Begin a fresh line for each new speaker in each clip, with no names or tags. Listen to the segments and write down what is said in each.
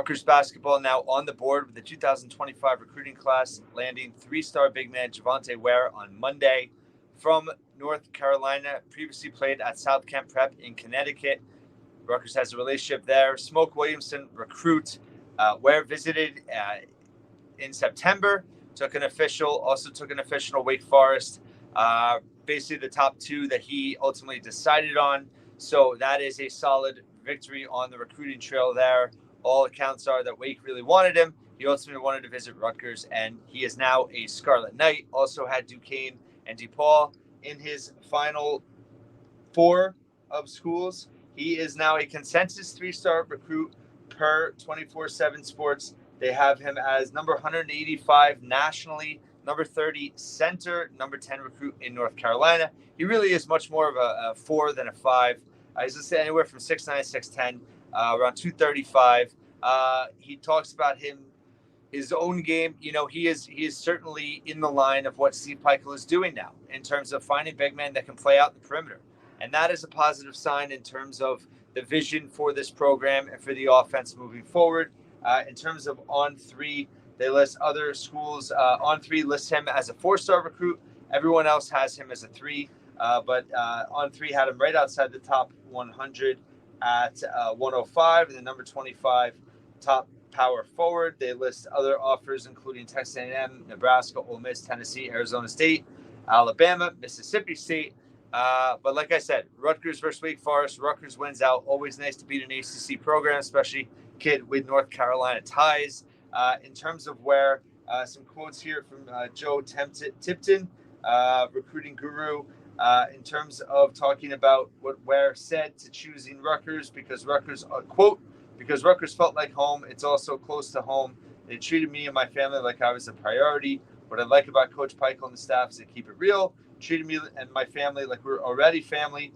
Rutgers basketball now on the board with the 2025 recruiting class, landing three-star big man Javante Ware on Monday from North Carolina. Previously played at South Kent Prep in Connecticut. Rutgers has a relationship there. Smoke Williamson, recruit. Ware visited in September, also took an official to Wake Forest. Basically the top two that he ultimately decided on. So that is a solid victory on the recruiting trail there. All accounts are that Wake really wanted him. He ultimately wanted to visit Rutgers, and he is now a Scarlet Knight. Also had Duquesne and DePaul in his final four of schools. He is now a consensus three-star recruit per 24/7 Sports. They have him as number 185 nationally, number 30 center, number 10 recruit in North Carolina. He really is much more of a 4 than a 5. He's listed anywhere from 6'9", 6'10", around 235. He talks about his own game. You know, he is certainly in the line of what Steve Pikiell is doing now in terms of finding big men that can play out the perimeter. And that is a positive sign in terms of the vision for this program and for the offense moving forward. In terms of on three, they list other schools. On three lists him as a 4-star recruit. Everyone else has him as a 3. But on three had him right outside the top 100 at 105, and the number 25 top power forward. They list other offers, including Texas A&M, Nebraska, Ole Miss, Tennessee, Arizona State, Alabama, Mississippi State. But like I said, Rutgers versus Wake Forest. Rutgers wins out. Always nice to beat an ACC program, especially kid with North Carolina ties. In terms of where, some quotes here from Joe Tipton, recruiting guru. In terms of talking about what Ware said to choosing Rutgers, because Rutgers, quote, because Rutgers felt like home. It's also close to home. They treated me and my family like I was a priority. What I like about Coach Pikiell and the staff is they keep it real. Treated me and my family like we're already family.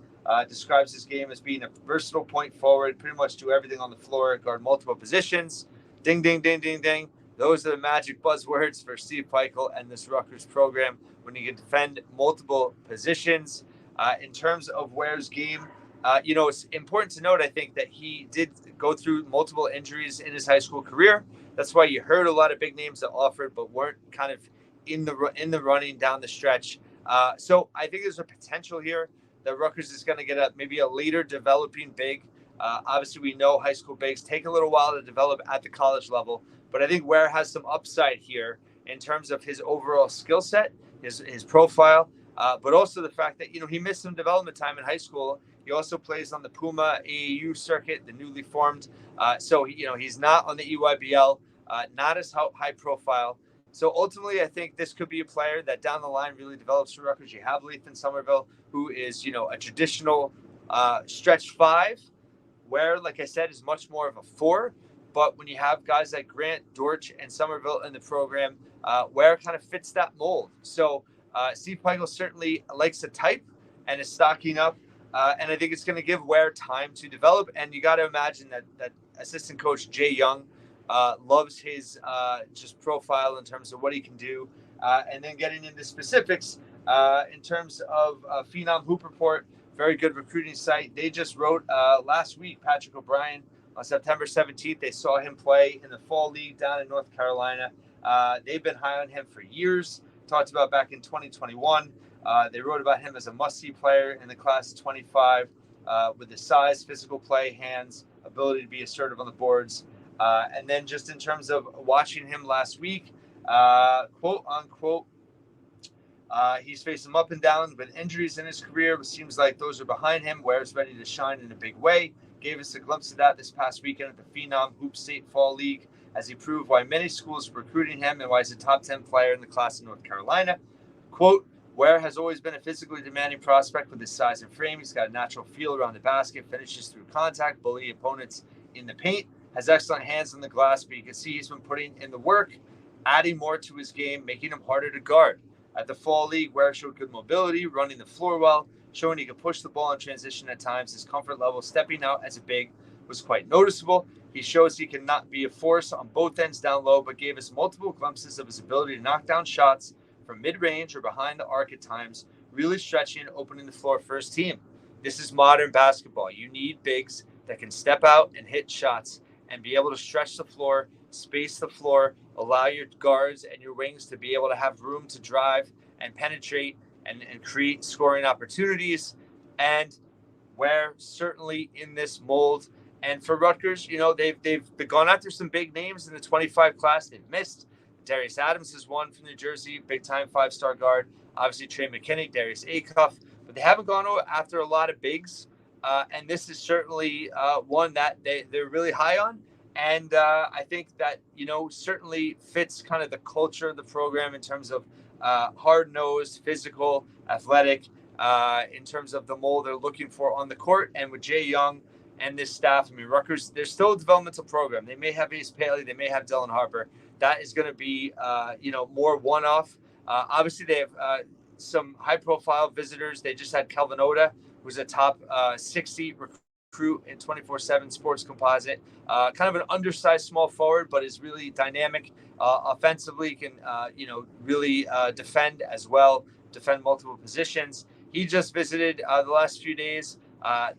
Describes his game as being a versatile point forward, pretty much do everything on the floor, guard multiple positions. Ding, ding, ding, ding, ding. Those are the magic buzzwords for Steve Pikiell and this Rutgers program when you can defend multiple positions. In terms of Ware's game, it's important to note, I think, that he did go through multiple injuries in his high school career. That's why you heard a lot of big names that offered but weren't kind of in the running down the stretch. So I think there's a potential here that Rutgers is going to get maybe a later developing big. Obviously, we know high school bigs take a little while to develop at the college level, but I think Ware has some upside here in terms of his overall skill set, his profile, but also the fact that, he missed some development time in high school. He also plays on the Puma AAU circuit, the newly formed. So, he's not on the EYBL, not as high profile. So ultimately, I think this could be a player that down the line really develops for Rutgers. You have Lethan Somerville, who is, a traditional stretch 5, where, like I said, is much more of a 4. But when you have guys like Grant, Dortch, and Somerville in the program, Ware kind of fits that mold. So Steve Pikiell certainly likes the type and is stocking up. And I think it's going to give Ware time to develop. And you got to imagine that assistant coach Jay Young loves his just profile in terms of what he can do. And then getting into specifics in terms of Phenom Hoop Report, very good recruiting site. They just wrote last week, Patrick O'Brien, on September 17th, they saw him play in the fall league down in North Carolina. They've been high on him for years. Talked about back in 2021. They wrote about him as a must-see player in the class of 25 with the size, physical play, hands, ability to be assertive on the boards. And then just in terms of watching him last week, quote unquote, he's faced some up and down with injuries in his career. It seems like those are behind him. Ware's ready to shine in a big way. Gave us a glimpse of that this past weekend at the Phenom Hoop State Fall League as he proved why many schools are recruiting him and why he's a top 10 player in the class of North Carolina. Quote, Ware has always been a physically demanding prospect with his size and frame. He's got a natural feel around the basket, finishes through contact, bully opponents in the paint, has excellent hands on the glass, but you can see he's been putting in the work, adding more to his game, making him harder to guard. At the Fall League, Ware showed good mobility, running the floor well, showing he could push the ball in transition at times. His comfort level stepping out as a big was quite noticeable. He shows he can not be a force on both ends down low, but gave us multiple glimpses of his ability to knock down shots from mid-range or behind the arc at times, really stretching and opening the floor for his team. This is modern basketball. You need bigs that can step out and hit shots. and be able to stretch the floor, space the floor, allow your guards and your wings to be able to have room to drive and penetrate and create scoring opportunities. And Ware certainly in this mold. And for Rutgers, they've gone after some big names in the 25 class. They've missed. Darius Adams is one from New Jersey, big time 5-star guard. Obviously Trey McKinnick, Darius Acuff, but they haven't gone after a lot of bigs. And this is certainly one that they're really high on. And I think that, certainly fits kind of the culture of the program in terms of hard-nosed, physical, athletic, in terms of the mold they're looking for on the court. And with Jay Young and this staff, I mean, Rutgers, they're still a developmental program. They may have Ace Paley, they may have Dylan Harper. That is going to be, more one-off. Obviously, they have some high-profile visitors. They just had Kelvin Oda, who's a top 60 recruit in 24/7 Sports Composite. Kind of an undersized small forward, but is really dynamic offensively. Can really defend as well, defend multiple positions. He just visited the last few days.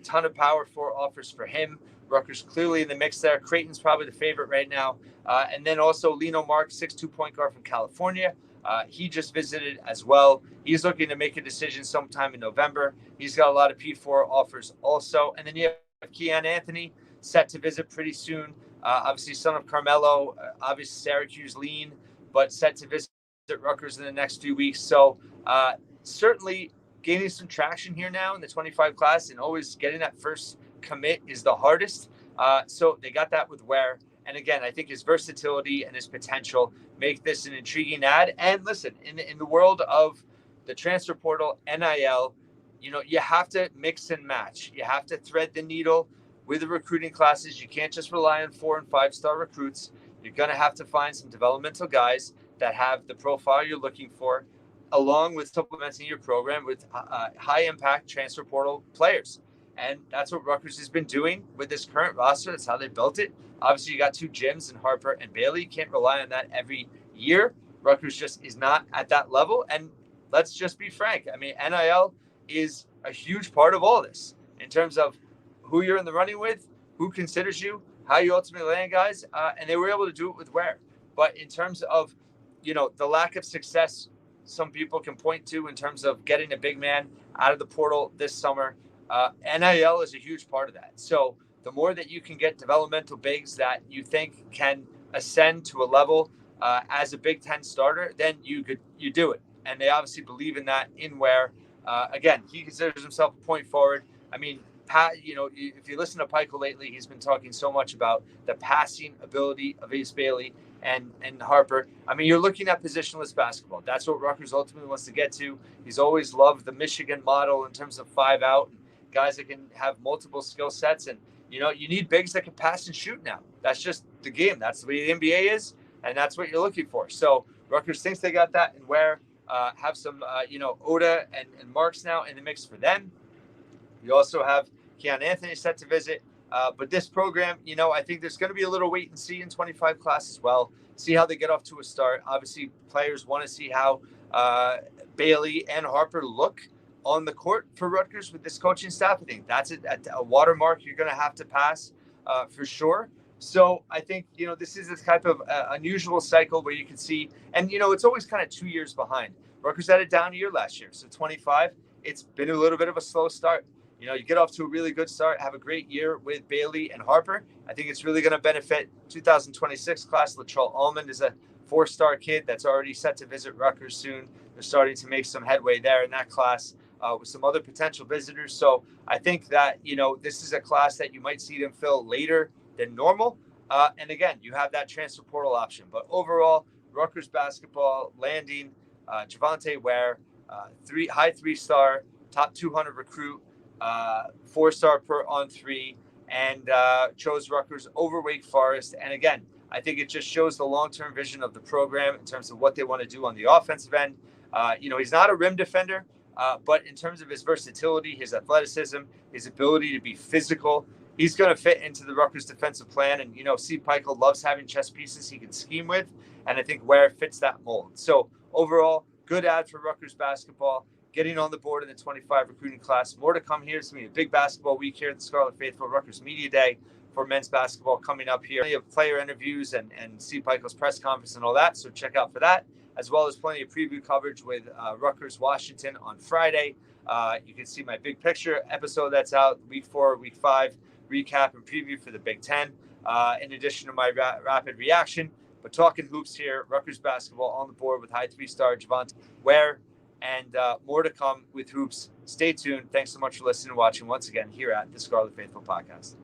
Ton of Power 4 offers for him. Rutgers clearly in the mix there. Creighton's probably the favorite right now. And then also Lino Mark, 6'2" point guard from California. He just visited as well. He's looking to make a decision sometime in November. He's got a lot of P4 offers also. And then you have Keon Anthony set to visit pretty soon. Obviously, son of Carmelo, obviously Syracuse lean, but set to visit Rutgers in the next few weeks. So certainly gaining some traction here now in the 25 class, and always getting that first commit is the hardest. So they got that with Ware. And again, I think his versatility and his potential make this an intriguing ad. And listen, in the world of the transfer portal, NIL, you have to mix and match. You have to thread the needle with the recruiting classes. You can't just rely on 4- and 5-star recruits. You're going to have to find some developmental guys that have the profile you're looking for, along with supplementing your program with high-impact transfer portal players. And that's what Rutgers has been doing with this current roster. That's how they built it. Obviously, you got two gyms in Harper and Bailey. You can't rely on that every year. Rutgers just is not at that level. And let's just be frank. I mean, NIL is a huge part of all this in terms of who you're in the running with, who considers you, how you ultimately land guys. And they were able to do it with Ware. But in terms of, the lack of success some people can point to in terms of getting a big man out of the portal this summer, NIL is a huge part of that. So the more that you can get developmental bigs that you think can ascend to a level as a Big Ten starter, then you do it. And they obviously believe in that in Ware. Again, he considers himself a point forward. I mean, if you listen to Pikiell lately, he's been talking so much about the passing ability of Ace Bailey and Harper. I mean, you're looking at positionless basketball. That's what Rutgers ultimately wants to get to. He's always loved the Michigan model in terms of 5 out, guys that can have multiple skill sets. And, you need bigs that can pass and shoot now. That's just the game. That's the way the NBA is, and that's what you're looking for. So Rutgers thinks they got that, and Ware have some, Oda and Marks now in the mix for them. You also have Keon Anthony set to visit. But this program, I think there's going to be a little wait and see in 25 class as well. See how they get off to a start. Obviously, players want to see how Bailey and Harper look on the court for Rutgers with this coaching staff. I think that's a watermark you're going to have to pass for sure. So I think, this is this type of unusual cycle where you can see, and, it's always kind of 2 years behind. Rutgers had a down year last year. So 25, it's been a little bit of a slow start. You get off to a really good start, have a great year with Bailey and Harper. I think it's really going to benefit 2026 class. Latrell Almond is a 4-star kid that's already set to visit Rutgers soon. They're starting to make some headway there in that class with some other potential visitors. So I think that, this is a class that you might see them fill later than normal. And again, you have that transfer portal option. But overall, Rutgers basketball landing Javante Ware, high 3-star, top 200 recruit, 4-star per on 3, and chose Rutgers over Wake Forest. And again, I think it just shows the long-term vision of the program in terms of what they want to do on the offensive end. He's not a rim defender, but in terms of his versatility, his athleticism, his ability to be physical, he's going to fit into the Rutgers defensive plan. And, Steve Pikiell loves having chess pieces he can scheme with. And I think Ware fits that mold. So overall, good ad for Rutgers basketball. Getting on the board in the 25 recruiting class. More to come here. It's going to be a big basketball week here at the Scarlet Faithful Rutgers Media Day. for men's basketball coming up here. Plenty of player interviews and Steve Pikiell's press conference and all that. So check out for that, as well as plenty of preview coverage with Rutgers, Washington on Friday. You can see my big picture episode that's out, week 4, week 5, recap and preview for the Big Ten, in addition to my rapid reaction. But talking hoops here, Rutgers basketball on the board with high 3-star Javante Ware, and more to come with hoops. Stay tuned. Thanks so much for listening and watching once again here at the Scarlet Faithful Podcast.